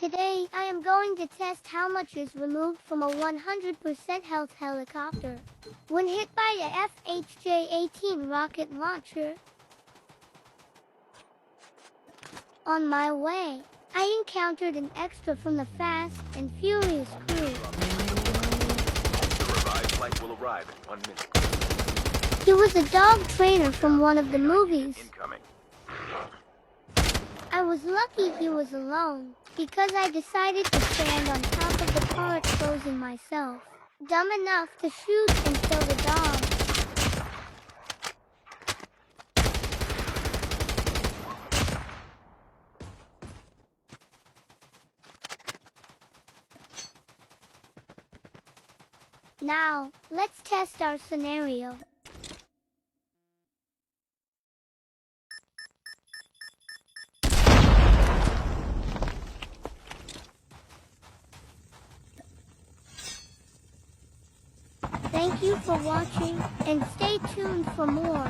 Today, I am going to test how much is removed from a 100% health helicopter when hit by a FHJ-18 rocket launcher. On my way, I encountered an extra from the Fast and Furious crew. The revived flight will arrive in 1 minute. He was a dog trainer from one of the movies. Incoming. I was lucky he was alone, because I decided to stand on top of the car exposing myself. Dumb enough to shoot and kill the dog. Now, let's test our scenario. Thank you for watching, and stay tuned for more.